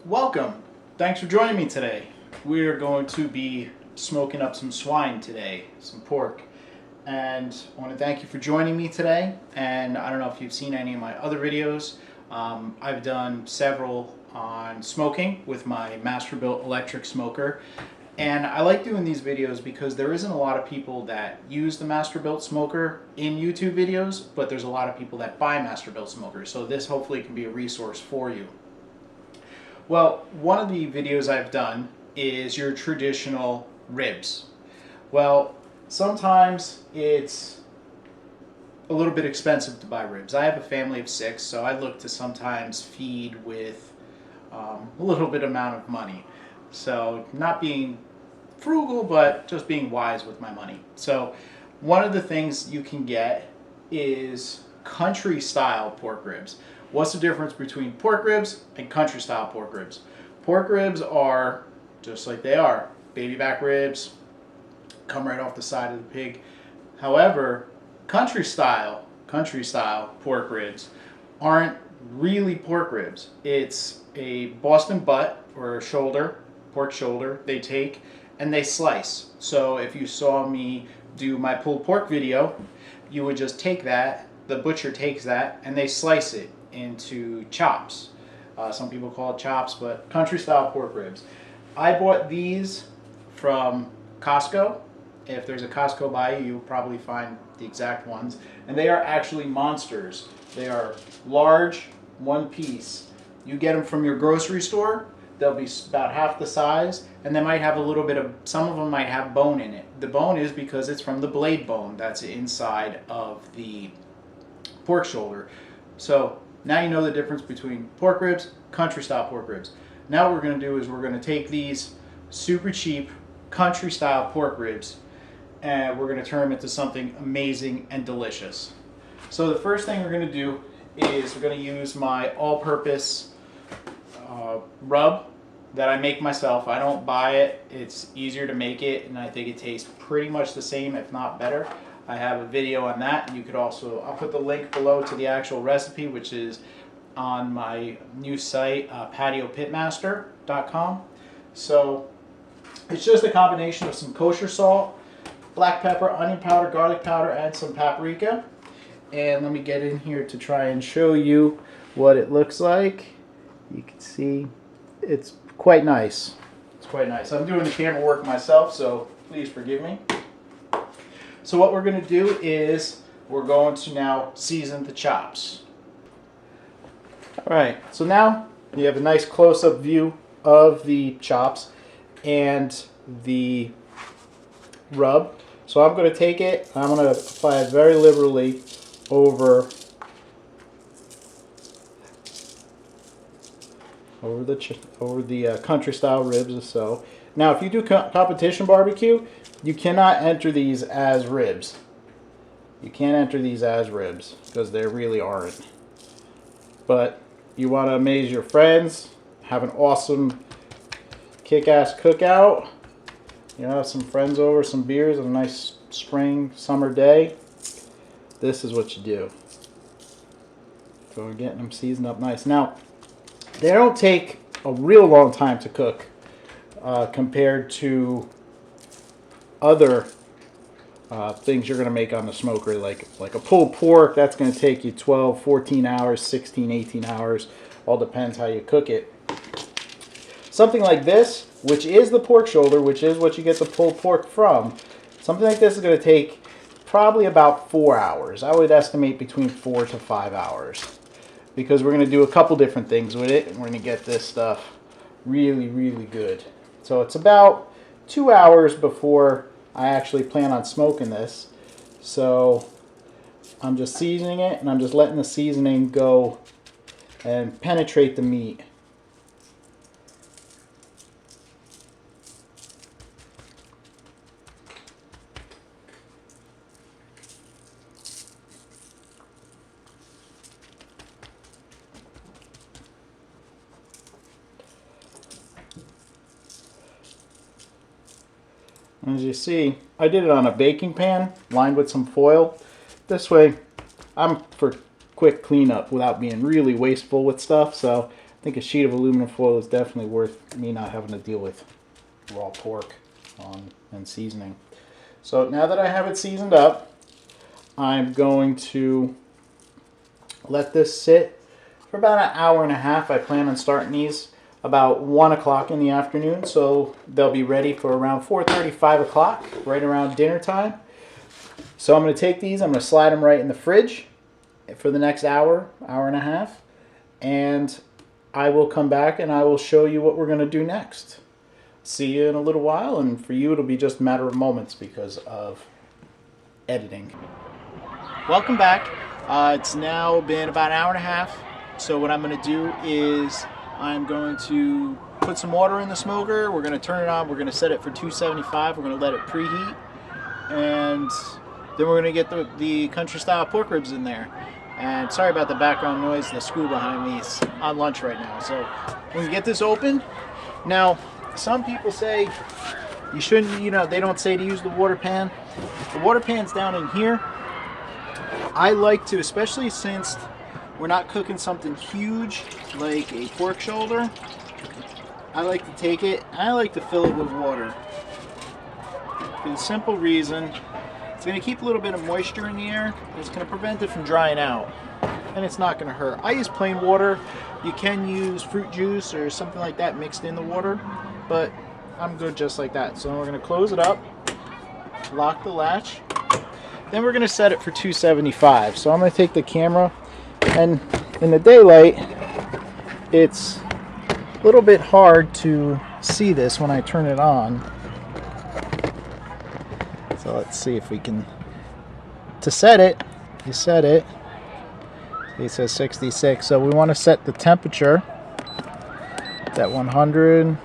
Welcome. Thanks for joining me today. We are going to be smoking up some swine today, some pork. And I want to thank you for joining me today. And I don't know if you've seen any of my other videos. I've done several on smoking with my Masterbuilt Electric Smoker. And I like doing these videos because there isn't a lot of people that use the Masterbuilt Smoker in YouTube videos, but there's a lot of people that buy Masterbuilt Smokers. So this hopefully can be a resource for you. Well, one of the videos I've done is your traditional ribs. Well, sometimes it's a little bit expensive to buy ribs. I have a family of 6, so I look to sometimes feed with a little bit amount of money. So not being frugal, but just being wise with my money. So one of the things you can get is country style pork ribs. What's the difference between pork ribs and country style pork ribs? Pork ribs are just like they are, baby back ribs, come right off the side of the pig. However, country style pork ribs aren't really pork ribs. It's a Boston butt or a shoulder, pork shoulder, they take and they slice. So if you saw me do my pulled pork video, you would just take that, the butcher takes that, and they slice it into chops. Some people call it chops, but country style pork ribs. I bought these from Costco. If there's a Costco by you, you'll probably find the exact ones. And they are actually monsters. They are large, one piece. You get them from your grocery store, they'll be about half the size, and they might have a little bit of, some of them might have bone in it. The bone is because it's from the blade bone that's inside of the pork shoulder. So now you know the difference between pork ribs, country style pork ribs. Now what we're going to do is we're going to take these super cheap country style pork ribs and we're going to turn them into something amazing and delicious. So the first thing we're going to do is we're going to use my all-purpose rub that I make myself. I don't buy it. It's easier to make it, and I think it tastes pretty much the same, if not better. I have a video on that. You could also, I'll put the link below to the actual recipe, which is on my new site, patiopitmaster.com. So it's just a combination of some kosher salt, black pepper, onion powder, garlic powder, and some paprika. And let me get in here to try and show you what it looks like. You can see it's quite nice. It's quite nice. I'm doing the camera work myself, so please forgive me. So what we're going to do is we're going to now season the chops. Alright, so now you have a nice close-up view of the chops and the rub. So I'm going to take it, I'm going to apply it very liberally over the country style ribs or so. Now if you do competition barbecue, you cannot enter these as ribs. You can't enter these as ribs because they really aren't. But you want to amaze your friends, have an awesome kick-ass cookout. You know, have some friends over, some beers on a nice spring, summer day. This is what you do. So we're getting them seasoned up nice. Now, they don't take a real long time to cook compared to other things you're going to make on the smoker, like a pulled pork. That's going to take you 12, 14 hours, 16, 18 hours. All depends how you cook it. Something like this, which is the pork shoulder, which is what you get the pulled pork from, something like this is going to take probably about 4 hours. I would estimate between 4 to 5 hours. Because we're going to do a couple different things with it, and we're going to get this stuff really, really good. So it's about 2 hours before I actually plan on smoking this. So I'm just seasoning it, and I'm just letting the seasoning go and penetrate the meat. As you see, I did it on a baking pan lined with some foil. This way, I'm for quick cleanup without being really wasteful with stuff, so think a sheet of aluminum foil is definitely worth me not having to deal with raw pork and seasoning. So now that I have it seasoned up, I'm going to let this sit for about an hour and a half. I plan on starting these about 1 o'clock in the afternoon, so they'll be ready for around 4:30, 5 o'clock, right around dinner time. So I'm going to take these, I'm going to slide them right in the fridge for the next hour, hour and a half, and I will come back and I will show you what we're going to do next. See you in a little while, and for you it'll be just a matter of moments because of editing. Welcome back. It's now been about an hour and a half. So what I'm going to do is I'm going to put some water in the smoker. We're going to turn it on. We're going to set it for 275. We're going to let it preheat, and then we're going to get the country style pork ribs in there. And sorry about the background noise. The school behind me is on lunch right now. So we're going to get this open. Now, some people say you shouldn't, they don't say to use the water pan. The water pan's down in here. I like to, especially since we're not cooking something huge like a pork shoulder, I like to take it and I like to fill it with water. For the simple reason, it's going to keep a little bit of moisture in the air. It's going to prevent it from drying out, and it's not going to hurt. I use plain water. You can use fruit juice or something like that mixed in the water, but I'm good just like that. So we're going to close it up, lock the latch, then we're going to set it for 275. So I'm going to take the camera, and in the daylight it's a little bit hard to see this when I turn it on. So let's see if we can, to set it, you set it, it says 66, so we want to set the temperature at 100, I'm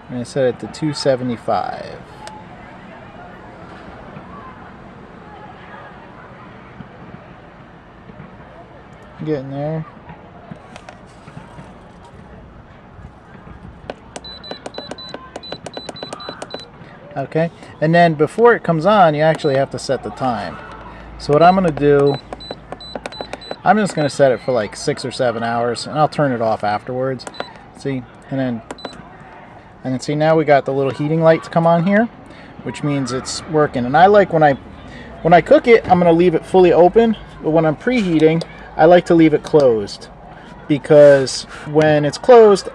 going to set it to 275. Getting there. Okay, and then before it comes on, you actually have to set the time. So what I'm going to do, I'm just going to set it for like 6 or 7 hours, and I'll turn it off afterwards. See, and then see, now we got the little heating lights come on here, which means it's working. And I like when I cook it, I'm going to leave it fully open, but when I'm preheating, I like to leave it closed, because when it's closed,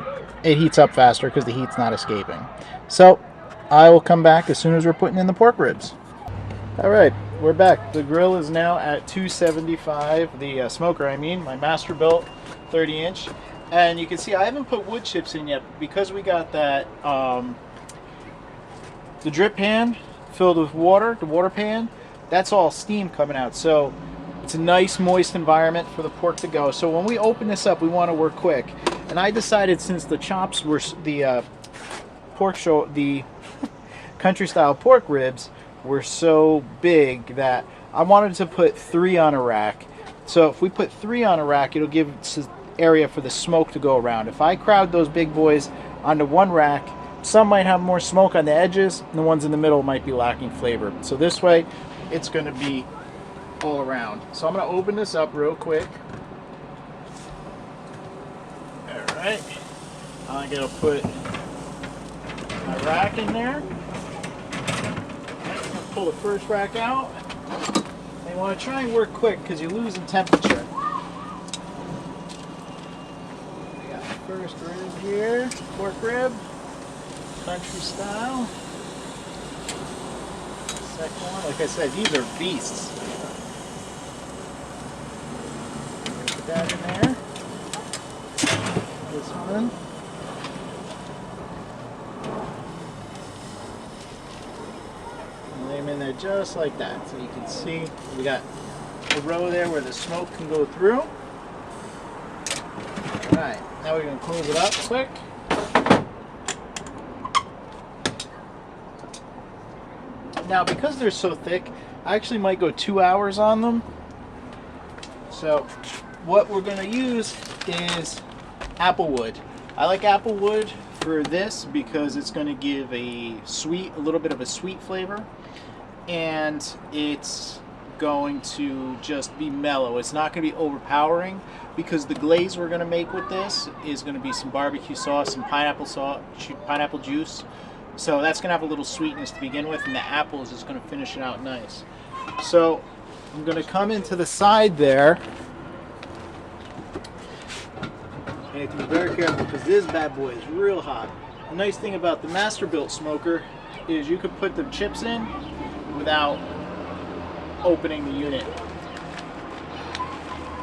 it heats up faster because the heat's not escaping. So I will come back as soon as we're putting in the pork ribs. Alright, we're back. The grill is now at 275, the smoker I mean, my Masterbuilt 30-inch. And you can see I haven't put wood chips in yet because we got that, the drip pan filled with water, the water pan, that's all steam coming out. So it's a nice moist environment for the pork to go. So when we open this up, we want to work quick. And I decided, since the chops were the the country style pork ribs were so big, that I wanted to put 3 on a rack. So if we put 3 on a rack, it'll give area for the smoke to go around. If I crowd those big boys onto one rack, some might have more smoke on the edges, and the ones in the middle might be lacking flavor. So this way, it's going to be all around. So I'm going to open this up real quick. Alright, I'm going to put my rack in there. I'm going to pull the first rack out. And you want to try and work quick because you're losing temperature. We got the first rib here, pork rib, country style. Second one, like I said, these are beasts. Put that in there. This one. And lay them in there just like that. So you can see we got a row there where the smoke can go through. Alright, now we're going to close it up quick. Now, because they're so thick, I actually might go 2 hours on them. So what we're going to use is applewood. I like applewood for this because it's going to give a little bit of a sweet flavor, and it's going to just be mellow. It's not going to be overpowering because the glaze we're going to make with this is going to be some barbecue sauce, some pineapple juice. So that's going to have a little sweetness to begin with, and the apple is just going to finish it out nice. So I'm going to come into the side there. You have to be very careful because this bad boy is real hot. The nice thing about the Masterbuilt smoker is you could put the chips in without opening the unit.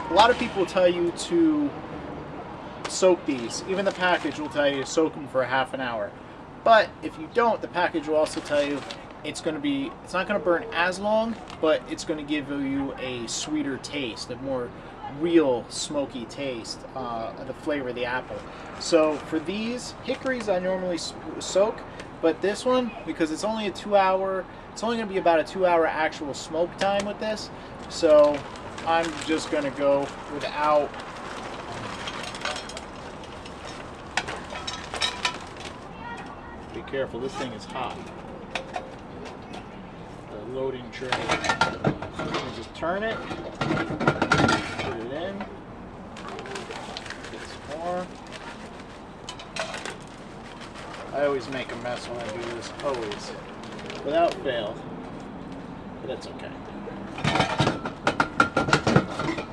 A lot of people tell you to soak these. Even the package will tell you to soak them for a half an hour. But if you don't, the package will also tell you it's not going to burn as long, but it's going to give you a sweeter taste, a more real smoky taste of the flavor of the apple. So for these hickories, I normally soak, but this one, because it's only it's only going to be about a 2-hour actual smoke time with this, so I'm just going to go without. Be careful, this thing is hot. The loading tray. So you can just turn it, put it in, get some more. I always make a mess when I do this, always, without fail, but that's okay.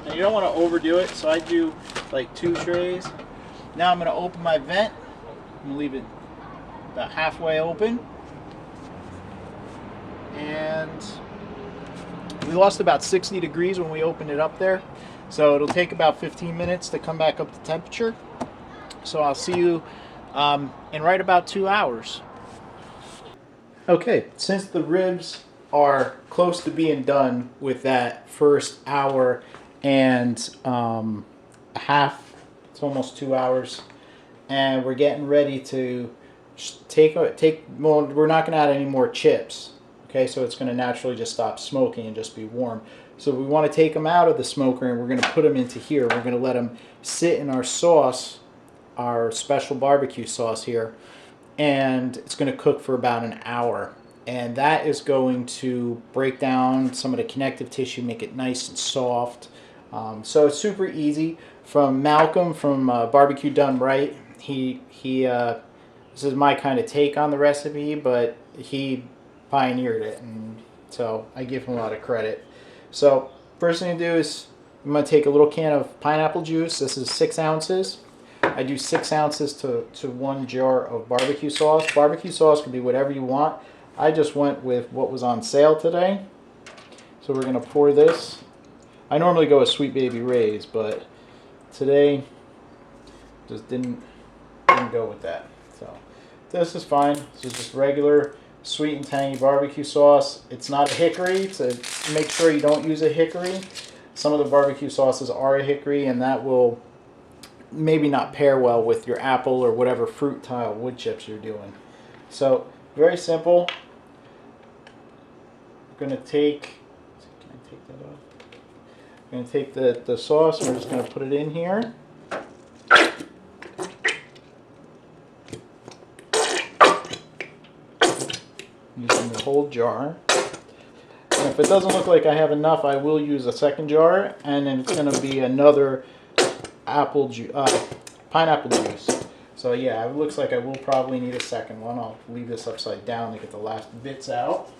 And you don't want to overdo it, so I do like 2 trays. Now I'm going to open my vent. I'm going to leave it about halfway open. And we lost about 60 degrees when we opened it up there. So it'll take about 15 minutes to come back up to temperature. So I'll see you in right about 2 hours. Okay, since the ribs are close to being done with that first hour and a half, it's almost 2 hours, and we're getting ready to well, we're not going to add any more chips. Okay, so it's going to naturally just stop smoking and just be warm. So we want to take them out of the smoker and we're going to put them into here. We're going to let them sit in our sauce, our special barbecue sauce here, and it's going to cook for about an hour. And that is going to break down some of the connective tissue, make it nice and soft. So it's super easy. From Malcolm from Barbecue Done Right, this is my kind of take on the recipe, but he pioneered it, and so I give him a lot of credit. So first thing to do is I'm going to take a little can of pineapple juice. This is 6 ounces. I do 6 ounces to 1 jar of barbecue sauce. Barbecue sauce could be whatever you want. I just went with what was on sale today. So we're going to pour this. I normally go with Sweet Baby Ray's, but today just didn't go with that. So this is fine. This is just regular sweet and tangy barbecue sauce. It's not a hickory, so make sure you don't use a hickory. Some of the barbecue sauces are a hickory, and that will maybe not pair well with your apple or whatever fruit tile wood chips you're doing. So very simple. I'm going to take, can I take that off? I'm going to take the sauce, and we're just going to put it in here. Using the whole jar. And if it doesn't look like I have enough, I will use a second jar, and then it's going to be another pineapple juice. So yeah, it looks like I will probably need a second one. I'll leave this upside down to get the last bits out.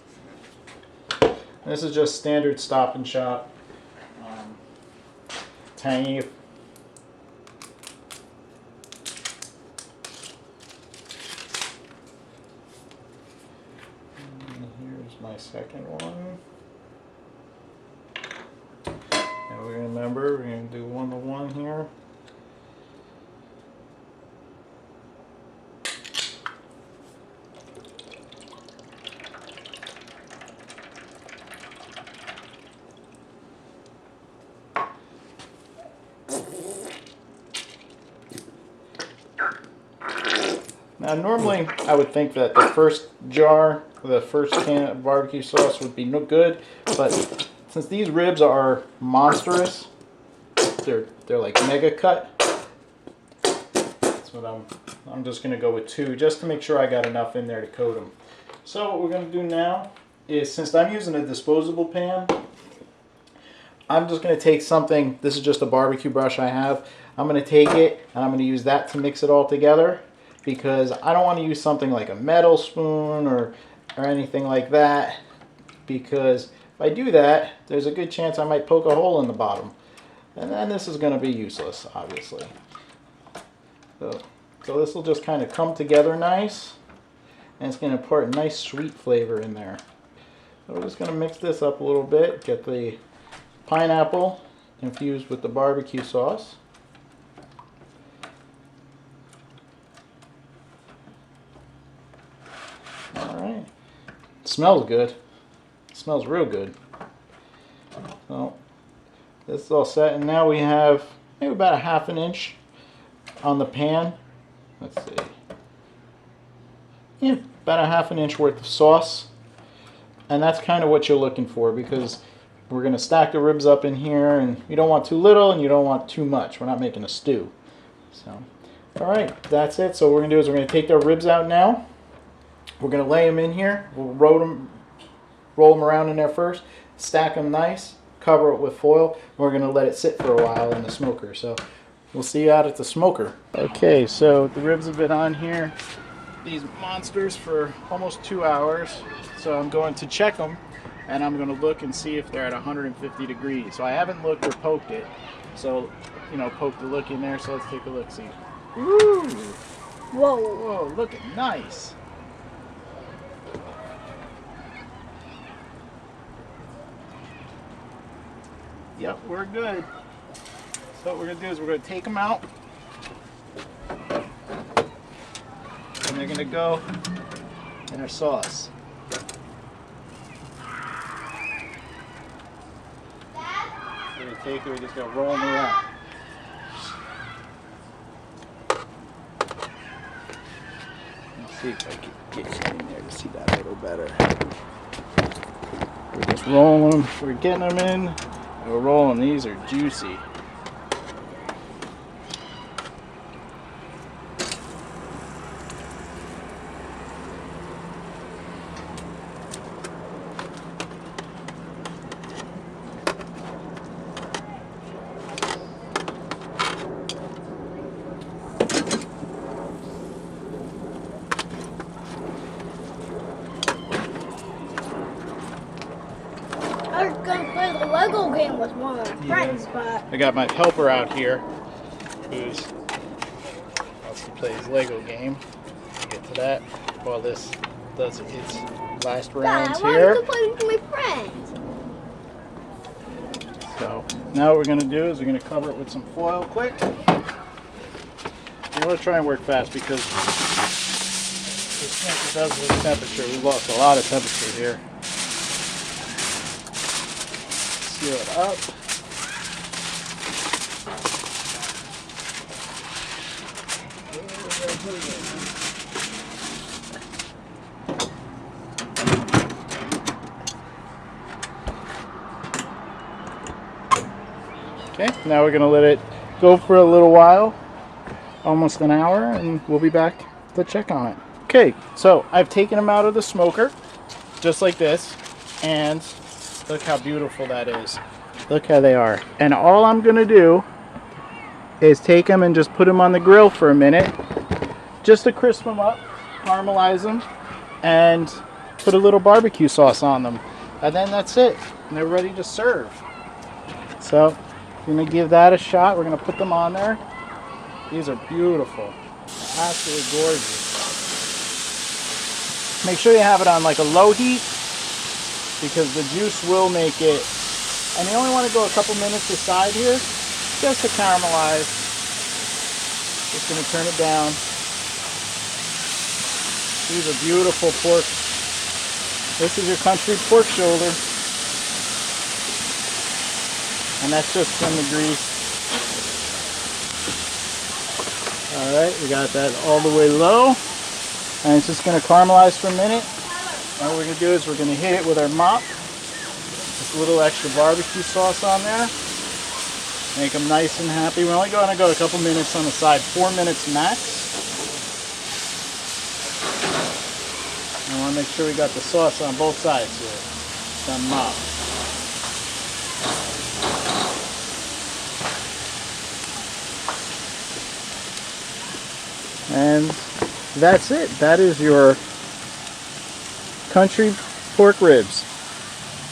And this is just standard Stop and Shop. Tangy. My second one. And remember, we're going to do 1 to 1 here. Now normally I would think that the first jar, the first can of barbecue sauce would be no good, but since these ribs are monstrous, they're like mega cut. That's what I'm just gonna go with 2 just to make sure I got enough in there to coat them. So what we're gonna do now is, since I'm using a disposable pan, I'm just going to take something, this is just a barbecue brush I have. I'm going to take it and I'm going to use that to mix it all together, because I don't want to use something like a metal spoon or anything like that, because if I do that, there's a good chance I might poke a hole in the bottom. And then this is going to be useless, obviously. So this will just kind of come together nice, and it's going to impart a nice sweet flavor in there. So we're just going to mix this up a little bit, get the pineapple infused with the barbecue sauce. Alright. Smells good. Smells real good. So this is all set, and now we have maybe about a ½ inch on the pan. Let's see. Yeah, about a ½ inch worth of sauce. And that's kind of what you're looking for, because we're going to stack the ribs up in here, and you don't want too little and you don't want too much. We're not making a stew. So, alright, that's it. So what we're going to do is we're going to take our ribs out now. We're going to lay them in here. We'll roll them around in there first, stack them nice, cover it with foil, and we're going to let it sit for a while in the smoker. So we'll see you out at the smoker. Okay, so the ribs have been on here, these monsters, for almost 2 hours. So I'm going to check them, and I'm going to look and see if they're at 150 degrees. So I haven't looked or poked it. So, you know, poke the look in there. So let's take a look, see. Woo! Whoa, whoa, looking nice. Yep, we're good. So what we're going to do is we're going to take them out, and they're going to go in our sauce. We're going to take it, we're just going to roll them around. Let's see if I can get you in there to see that a little better. We're just rolling them, we're getting them in, and we're rolling. These are juicy. I was gonna play the Lego game with one of my friends, but I got my helper out here, who's wants to play his Lego game. We'll get to that while this does its last Dad, rounds I wanted here. to play with my friends. So now what we're going to do is we're going to cover it with some foil quick. You want to try and work fast, because it does lose temperature. We lost a lot of temperature here. Seal it up. Okay, now we're going to let it go for a little while, almost an hour, and we'll be back to check on it. Okay, so I've taken them out of the smoker, just like this, and look how beautiful that is. Look how they are. And all I'm going to do is take them and just put them on the grill for a minute, just to crisp them up, caramelize them, and put a little barbecue sauce on them. And then that's it. And they're ready to serve. So we're going to give that a shot. We're going to put them on there. These are beautiful. Absolutely gorgeous. Make sure you have it on like a low heat, because the juice will make it. And you only want to go a couple minutes aside here, just to caramelize. Just going to turn it down. These are beautiful pork. This is your country pork shoulder. And that's just from the grease. Alright, we got that all the way low. And it's just going to caramelize for a minute. And what we're going to do is we're going to hit it with our mop. Just a little extra barbecue sauce on there. Make them nice and happy. We're only going to go a couple minutes on the side, 4 minutes max. I want to make sure we got the sauce on both sides here. Done mop. And that's it. That is your country pork ribs.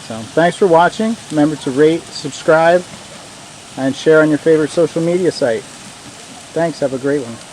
So thanks for watching. Remember to rate, subscribe, and share on your favorite social media site. Thanks. Have a great one.